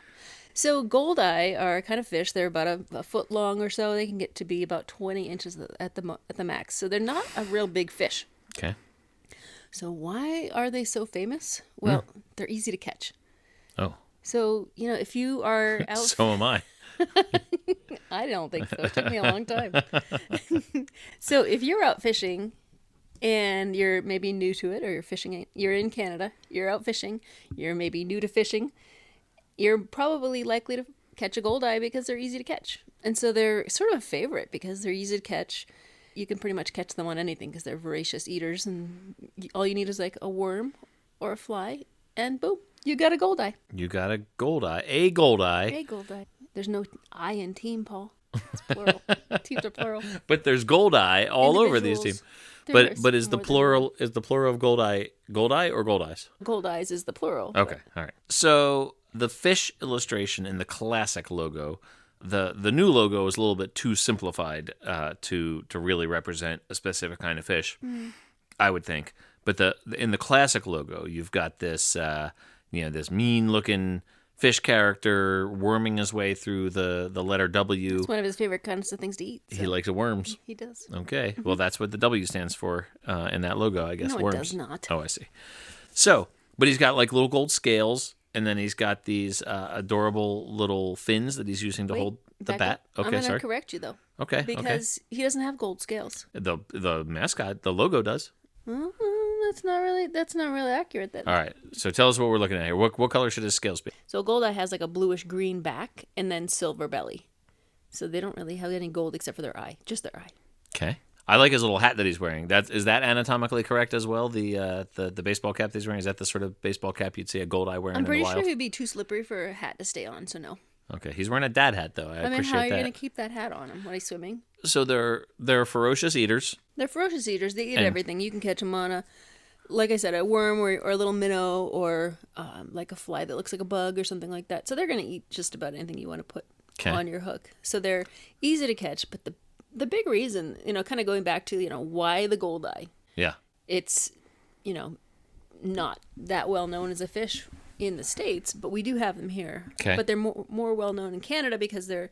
So goldeye are a kind of fish. They're about a foot long or so. They can get to be about 20 inches at the max. So they're not a real big fish. Okay. So why are they so famous? Well, they're easy to catch. Oh. So, if you are out... So am I. I don't think so. It took me a long time. So if you're out fishing and you're maybe new to it, or you're in Canada, you're out fishing, you're maybe new to fishing, you're probably likely to catch a goldeye because they're easy to catch. And so they're sort of a favorite because they're easy to catch. You can pretty much catch them on anything because they're voracious eaters, and all you need is like a worm or a fly, and boom, you got a goldeye. You got a goldeye. A goldeye. A goldeye. There's no I in team, Paul. It's plural. Teams are plural. But there's goldeye all over these teams. But is the plural of goldeye or goldeyes? Goldeyes is the plural. Okay, all right. So the fish illustration in the classic logo, the new logo is a little bit too simplified to really represent a specific kind of fish, I would think. But in the classic logo, you've got this this mean looking fish character worming his way through the letter W. It's one of his favorite kinds of things to eat. So. He likes worms. He does. Okay. Well, that's what the W stands for in that logo, I guess. No, worms. it does not. Oh, I see. So, but he's got like little gold scales, and then he's got these adorable little fins that he's using to hold the bat. Okay, I'm going sorry. to correct you, though. Okay, because he doesn't have gold scales. The mascot, the logo does. That's not really accurate then. All right. So tell us what we're looking at here. What color should his scales be? So goldeye has like a bluish green back and then silver belly. So they don't really have any gold except for their eye, just their eye. Okay. I like his little hat that he's wearing. Is that anatomically correct as well? The baseball cap that he's wearing, is that the sort of baseball cap you'd see a goldeye wearing I'm in the pretty wild? sure he'd be too slippery for a hat to stay on, so no. Okay. He's wearing a dad hat though. I mean, appreciate how are you that. going to keep that hat on him when he's swimming? So they're ferocious eaters. They're ferocious eaters. They eat everything. You can catch them on like I said, a worm or a little minnow or like a fly that looks like a bug or something like that. So they're going to eat just about anything you want to put on your hook. So they're easy to catch. But the big reason, kind of going back to, why the goldeye. Yeah. It's, not that well known as a fish in the States, but we do have them here. Okay. But they're more well known in Canada because they're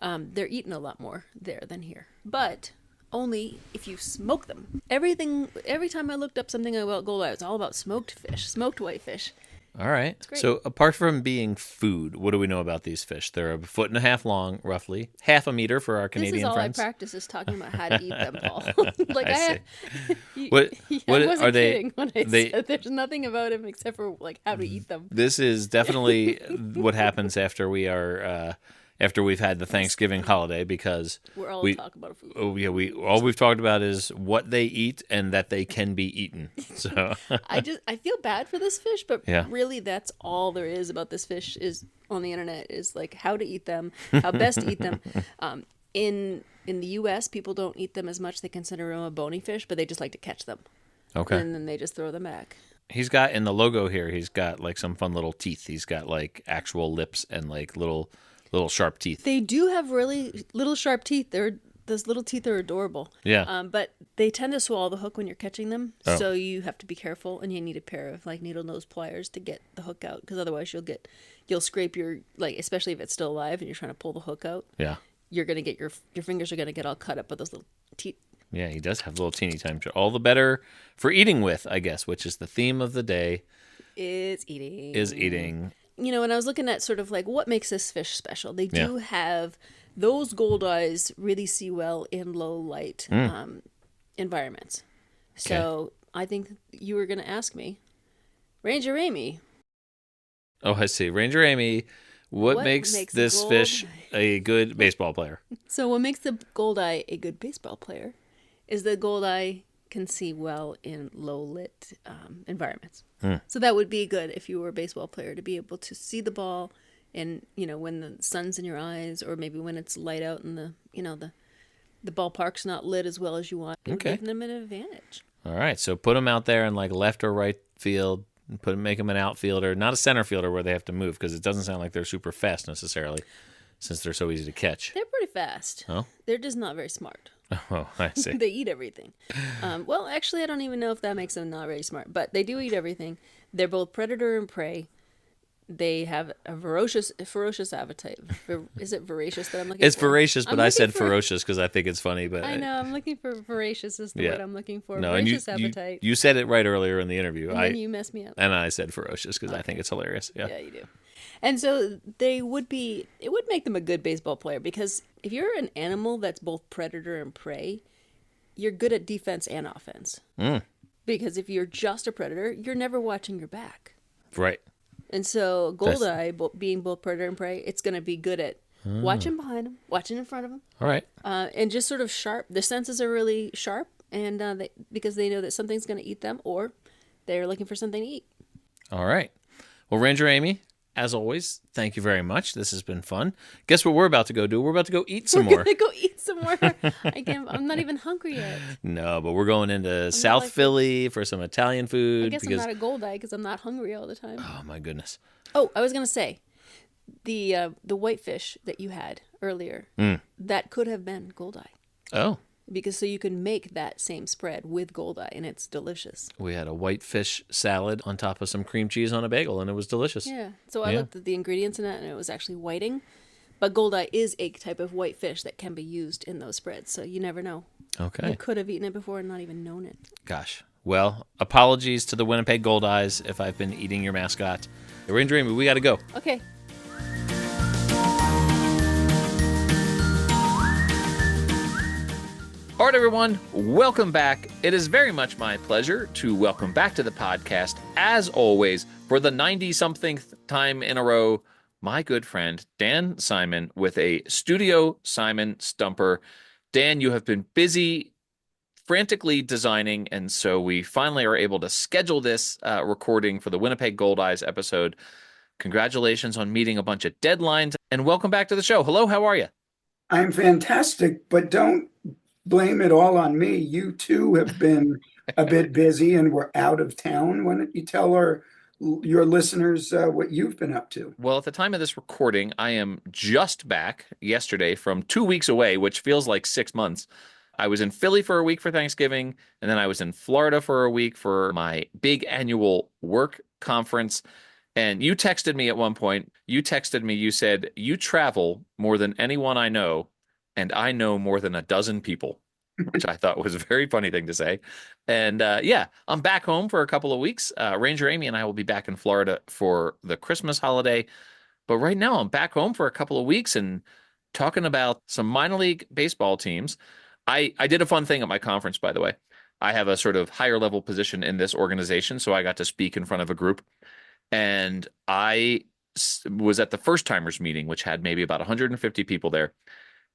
eaten a lot more there than here. But only if you smoke them. Every time I looked up something about goldeye, it was all about smoked fish, smoked whitefish. All right. great. So apart from being food, what do we know about these fish? They're 1.5 feet long, roughly, half a meter for our This is Canadian all friends. I practice is talking about how to eat them, Paul. like I see. I What I wasn't are they? kidding when I they- said there's nothing about him except for like how to eat them. This is definitely what happens after we've had the Thanksgiving holiday, because We're all we talk about food. all we've talked about is what they eat and that they can be eaten. So I feel bad for this fish, but Yeah. really that's all there is about this fish is on the internet is like how to eat them, how best to eat them. In the U.S., people don't eat them as much. They consider them a bony fish, but they just like to catch them. okay. And then they just throw them back. He's got in the logo here. He's got like some fun little teeth. He's got like actual lips and like little sharp teeth. They do have really little sharp teeth. Those little teeth are adorable. Yeah. But they tend to swallow the hook when you're catching them, Oh. so you have to be careful, and you need a pair of like needle nose pliers to get the hook out, because otherwise you'll scrape your like, especially if it's still alive and you're trying to pull the hook out. Yeah. You're gonna get your fingers are gonna get all cut up with those little teeth. Yeah, he does have little teeny tiny. All the better for eating with, I guess, which is the theme of the day. Is eating. Is eating. You know, and I was looking at sort of like what makes this fish special. They do Yeah. have those goldeyes really see well in low light environments. So I think you were going to ask me, Ranger Amy. Oh, I see. Ranger Amy, what makes this fish a good baseball player? So what makes the goldeye a good baseball player is the goldeye can see well in low lit environments. So that would be good if you were a baseball player, to be able to see the ball, and you know, when the sun's in your eyes, or maybe when it's light out and the ballpark's not lit as well as you want. It would Okay. give them an advantage. All right, so put him out there in like left or right field. Make him an outfielder, not a center fielder where they have to move, because it doesn't sound like they're super fast necessarily, since they're so easy to catch. They're pretty fast. Oh, They're just not very smart. oh, I see. They eat everything. Well, actually, I don't even know if that makes them not very smart, but they do eat everything. They're both predator and prey. They have a ferocious appetite. Is it voracious that I'm looking It's for? voracious, but I'm I said looking for- ferocious because I think it's funny. But I know, I'm looking for voracious is the Yeah. word I'm looking for. No, and Voracious appetite. you said it right earlier in the interview. and then you mess me up. And I said ferocious because I think it's hilarious. Yeah. Yeah, you do. And so it would make them a good baseball player, because if you're an animal that's both predator and prey, you're good at defense and offense. Because if you're just a predator, you're never watching your back. Right. And so Goldeye, being both predator and prey, it's going to be good at watching behind him, watching in front of him, All right. and just sort of sharp. Their senses are really sharp, and because they know that something's going to eat them, or they're looking for something to eat. All right. Well, Ranger Amy, as always, thank you very much. This has been fun. Guess what we're about to go do? We're about to go eat some We're more. going to go eat some more. I'm not even hungry yet. No, but we're going into South like- Philly for some Italian food. I guess because, I'm not a Goldeye because I'm not hungry all the time. oh my goodness. Oh, I was going to say, the whitefish that you had earlier, that could have been Goldeye. Oh, Because so you can make that same spread with Goldeye, and it's delicious. we had a whitefish salad on top of some cream cheese on a bagel, and it was delicious. Yeah. So I Yeah. looked at the ingredients in it, and it was actually whiting. But Goldeye is a type of whitefish that can be used in those spreads, so you never know. Okay. You could have eaten it before and not even known it. Gosh. Well, apologies to the Winnipeg Goldeyes if I've been eating your mascot. Ranger Amy, we got to go. Okay. All right, everyone, welcome back. It is very much my pleasure to welcome back to the podcast, as always, for the 90-something time in a row, my good friend, Dan Simon, with a Studio Simon Stumper. Dan, you have been busy, frantically designing, and so we finally are able to schedule this recording for the Winnipeg Goldeyes episode. Congratulations on meeting a bunch of deadlines, and welcome back to the show. Hello, how are you? I'm fantastic, but don't blame it all on me. You too have been a bit busy and we're out of town. Why don't you tell your listeners what you've been up to? Well, at the time of this recording, I am just back yesterday from 2 weeks away, which feels like 6 months. I was in Philly for a week for Thanksgiving, and then I was in Florida for a week for my big annual work conference. And you texted me at one point. You said, you travel more than anyone I know, and I know more than a dozen people. which I thought was a very funny thing to say. And yeah, I'm back home for a couple of weeks. Ranger Amy and I will be back in Florida for the Christmas holiday. But right now, I'm back home for a couple of weeks and talking about some minor league baseball teams. I did a fun thing at my conference, by the way. I have a sort of higher level position in this organization, so I got to speak in front of a group. And was at the first timers meeting, which had maybe about 150 people there.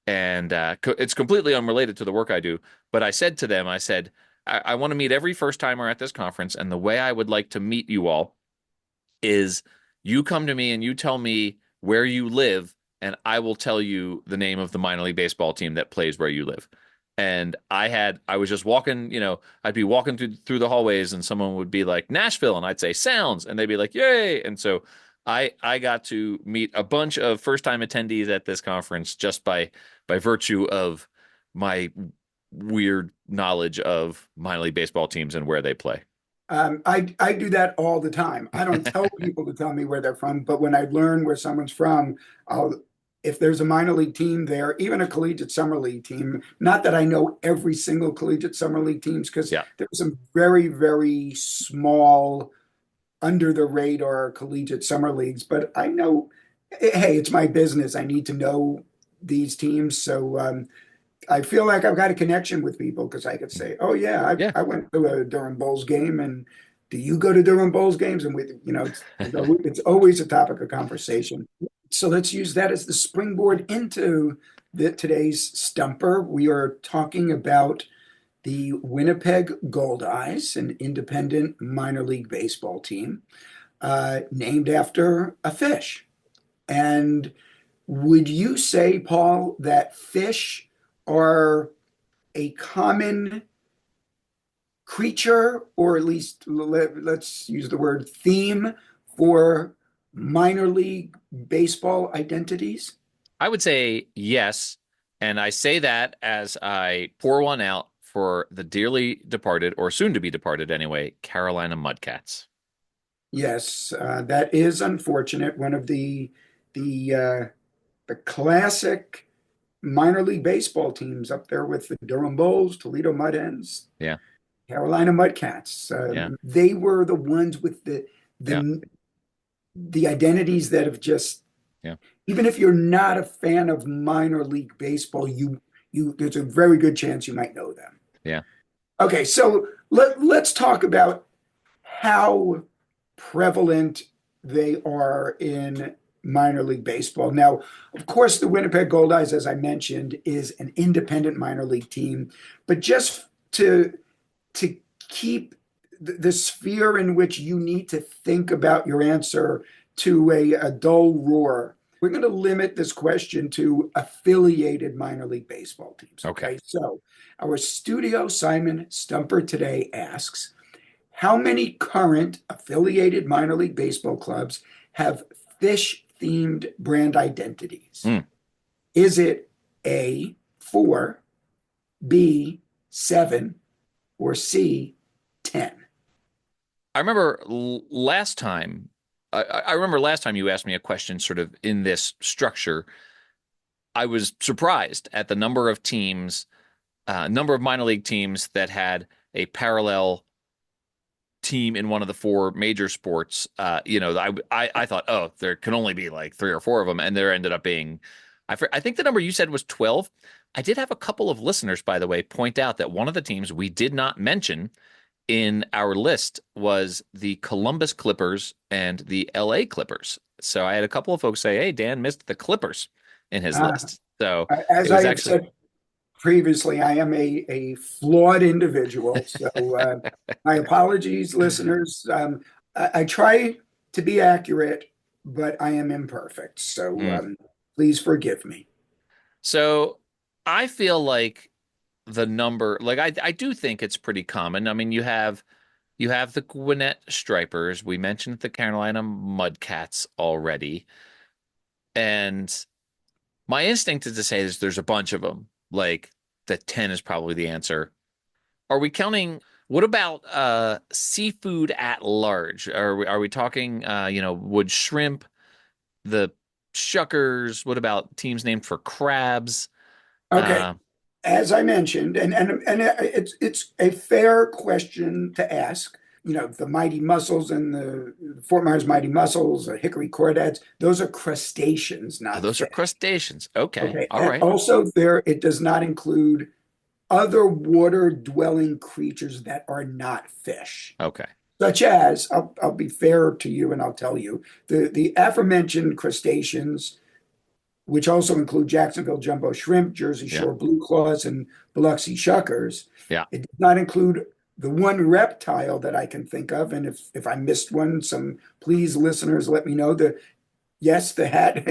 And it's completely unrelated to the work I do. But I said to them, I said, I want to meet every first timer at this conference. And the way I would like to meet you all is you come to me and you tell me where you live, and I will tell you the name of the minor league baseball team that plays where you live. And I was just walking, I'd be walking through the hallways and someone would be like, Nashville, and I'd say Sounds, and they'd be like, yay. And so I got to meet a bunch of first time attendees at this conference just by virtue of my weird knowledge of minor league baseball teams and where they play. I do that all the time. I don't tell people to tell me where they're from, but when I learn where someone's from, if there's a minor league team there, even a collegiate summer league team, not that I know every single collegiate summer league teams, because there's some very, very small, under the radar collegiate summer leagues, but I know, hey, it's my business. I need to know these teams. So I feel like I've got a connection with people because I could say, oh yeah, I went to a Durham Bulls game, and do you go to Durham Bulls games? And it's always a topic of conversation. So let's use that as the springboard into today's stumper. We are talking about the Winnipeg Goldeyes, an independent minor league baseball team named after a fish. And would you say, Paul, that fish are a common creature, or at least let's use the word theme, for minor league baseball identities? I would say yes. And I say that as I pour one out for the dearly departed, or soon to be departed anyway, Carolina Mudcats. Yes, that is unfortunate. One of the classic minor league baseball teams, up there with the Durham Bulls, Toledo Mud Hens, Carolina Mudcats. They were the ones with the identities that have just, even if you're not a fan of minor league baseball, there's a very good chance you might know them. Yeah. Okay, so let's talk about how prevalent they are in minor league baseball. Now, of course, the Winnipeg Goldeyes, as I mentioned, is an independent minor league team, but just to keep the sphere in which you need to think about your answer to a dull roar, we're going to limit this question to affiliated minor league baseball teams. Okay. So our studio Simon Stumper today asks, how many current affiliated minor league baseball clubs have fish-themed brand identities? Is it A, 4, B, 7, or C, 10? I remember last time you asked me a question sort of in this structure. I was surprised at the number of teams, number of minor league teams that had a parallel team in one of the four major sports. I thought, oh, there can only be like 3 or 4 of them, and there ended up being, I think the number you said was 12. I did have a couple of listeners, by the way, point out that one of the teams we did not mention in our list was the Columbus Clippers and the LA Clippers. So I had a couple of folks say, hey, Dan missed the Clippers in his list. So as I have said previously, I am a flawed individual. So my apologies, listeners. I try to be accurate, but I am imperfect. So please forgive me. So I feel like the number, like I do think it's pretty common. I mean, you have the Gwinnett Stripers. We mentioned the Carolina Mudcats already. And my instinct is to say there's a bunch of them. Like that 10 is probably the answer. Are we counting? What about seafood at large? Are we talking wood shrimp, the shuckers? What about teams named for crabs? Okay. as I mentioned, and it's a fair question to ask. The mighty mussels and the Fort Myers mighty mussels, the hickory crawdads, those are crustaceans, Oh, not those are fish. crustaceans. Okay. Okay. All And right. also it does not include other water dwelling creatures that are not fish. Okay. Such as, I'll be fair to you and I'll tell you, the aforementioned crustaceans, which also include Jacksonville jumbo shrimp, Jersey Yeah. Shore blue claws, and Biloxi shuckers. Yeah. It does not include the one reptile that I can think of, and if I missed one, please listeners let me know. Yes, the hat.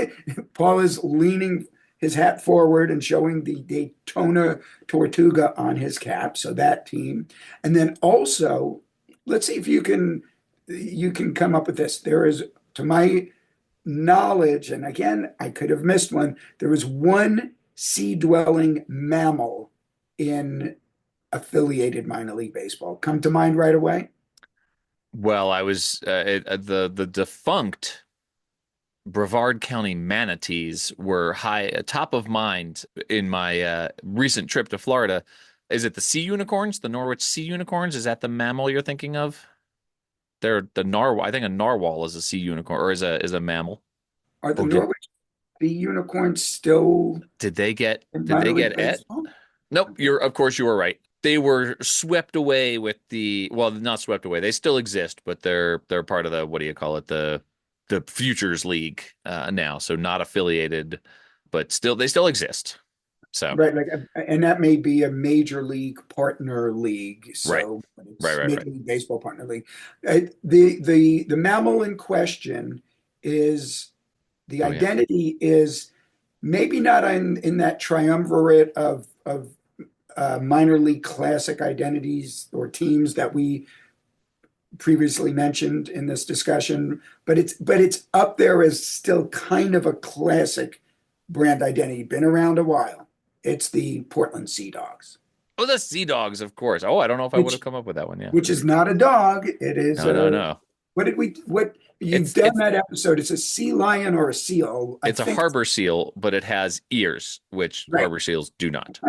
Paul is leaning his hat forward and showing the Daytona Tortuga on his cap. So that team, and then also, let's see if you can come up with this. There is, to my knowledge, and again, I could have missed one. There is one sea-dwelling mammal in affiliated minor league baseball. Come to mind right away? Well, I was the defunct Brevard County manatees were top of mind in my recent trip to Florida. Is it the sea unicorns, the Norwich sea unicorns? Is that the mammal you're thinking of? They're the narwhal. I think a narwhal is a sea unicorn or is a mammal. Are the Or did Norwich sea unicorns still did they get in did they minor league get et? baseball? Nope, of course you were right. They were swept away with well, not swept away. They still exist, but they're part of the, what do you call it? The Futures League now, so not affiliated, but they still exist. So Right, and that may be a major league partner league. right, So it's right. Major League Baseball partner league. The mammal in question is the Oh, yeah. identity is maybe not in that triumvirate of minor league classic identities or teams that we previously mentioned in this discussion, but it's up there as still kind of a classic brand identity. Been around a while. It's the Portland Sea Dogs. Oh, the Sea Dogs, of course. Oh, I don't know if I would have come up with that one. Yeah. Which is not a dog. It is No. what you've It's done that episode. It's a sea lion or a seal. it's a harbor seal, but it has ears, which Right. harbor seals do not.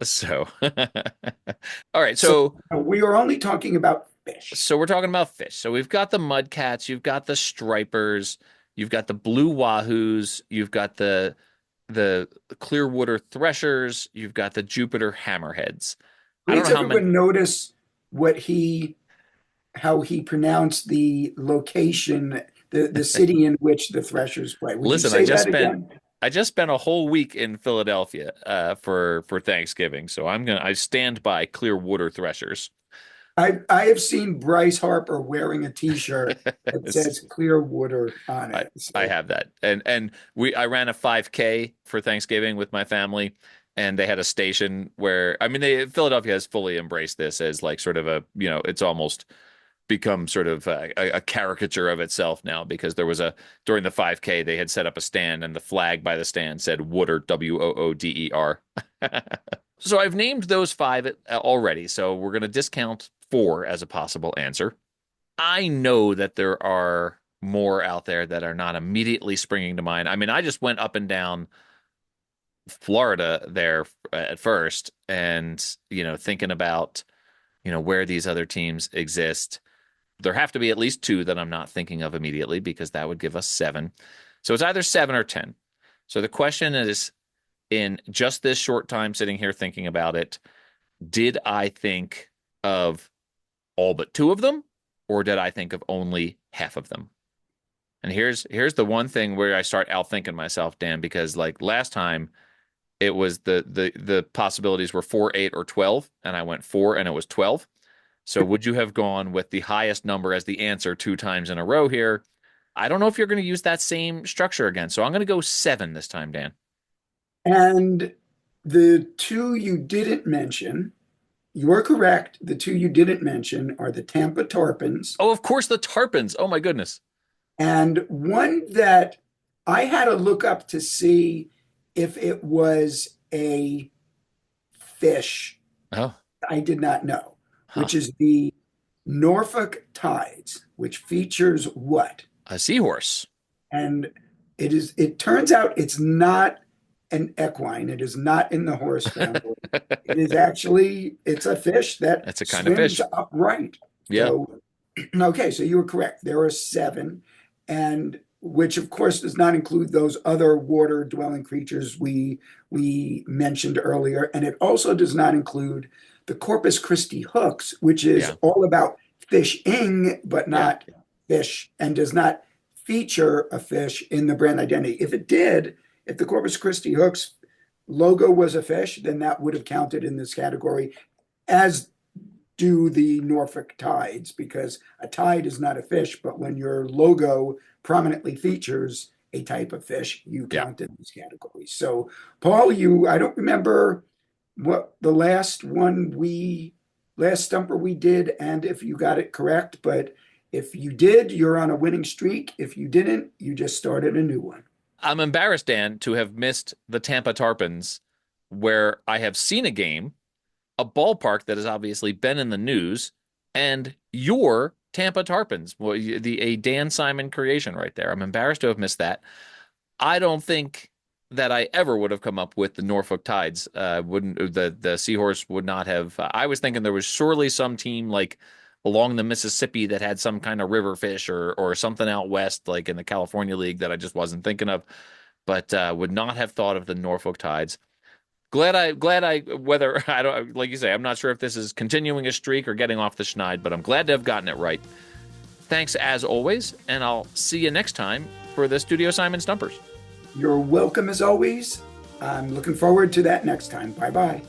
So, all right. So we are only talking about fish. So we're talking about fish. So we've got the mudcats, you've got the stripers, you've got the blue wahoos, you've got the Clearwater threshers, you've got the Jupiter hammerheads. I don't Please know how everyone many. notice how he pronounced the location, the city in which the Threshers play. Would Listen, you say that again? I just spent a whole week in Philadelphia for Thanksgiving, so I stand by Clearwater threshers. I have seen Bryce Harper wearing a T-shirt that says Clearwater on it. I have that, and I ran a 5K for Thanksgiving with my family, and they had a station where, I mean, Philadelphia has fully embraced this as like sort of it's almost become sort of a caricature of itself now, because during the 5K they had set up a stand and the flag by the stand said Wooder, Wooder. So I've named those 5 already, so we're going to discount 4 as a possible answer. I know that there are more out there that are not immediately springing to mind. I mean, I just went up and down Florida there at first, and thinking about where these other teams exist. There have to be at least 2 that I'm not thinking of immediately, because that would give us 7. So it's either 7 or 10. So the question is, in just this short time sitting here thinking about it, did I think of all but 2 of them, or did I think of only half of them? And here's the one thing where I start outthinking myself, Dan, because like last time it was the possibilities were 4, 8, or 12, and I went 4 and it was 12. So would you have gone with the highest number as the answer 2 times in a row here? I don't know if you're going to use that same structure again. So I'm going to go 7 this time, Dan. And the 2 you didn't mention, you are correct. The 2 you didn't mention are the Tampa Tarpons. Oh, of course, the Tarpons. Oh, my goodness. And one that I had to look up to see if it was a fish. Oh. I did not know. Which is the Norfolk Tides, which features what? A seahorse. And it turns out it's not an equine. It is not in the horse family. It is actually, it's a fish that That's a kind of swims fish. upright. Yeah. So, okay, so you were correct. There are 7, and which of course does not include those other water dwelling creatures we mentioned earlier. And it also does not include the Corpus Christi hooks, which is Yeah. all about fishing, but Yeah. not fish, and does not feature a fish in the brand identity. If it did, if the Corpus Christi hooks logo was a fish, then that would have counted in this category, as do the Norfolk tides, because a tide is not a fish, but when your logo prominently features a type of fish, you Yeah. count in this category. So, Paul, I don't remember what the last stumper we did, and if you got it correct, but if you did, you're on a winning streak. If you didn't, you just started a new one. I'm embarrassed, Dan, to have missed the Tampa Tarpons, where I have seen a game, a ballpark that has obviously been in the news, and your Tampa Tarpons, a Dan Simon creation right there. I'm embarrassed to have missed that. I don't think that I ever would have come up with the Norfolk Tides. The Seahorse would not have. I was thinking there was surely some team like along the Mississippi that had some kind of river fish or something out west, like in the California League, that I just wasn't thinking of, but would not have thought of the Norfolk Tides. Whether I don't, like you say, I'm not sure if this is continuing a streak or getting off the schneid, but I'm glad to have gotten it right. Thanks as always, and I'll see you next time for the Studio Simon Stumpers. You're welcome as always. I'm looking forward to that next time. Bye-bye.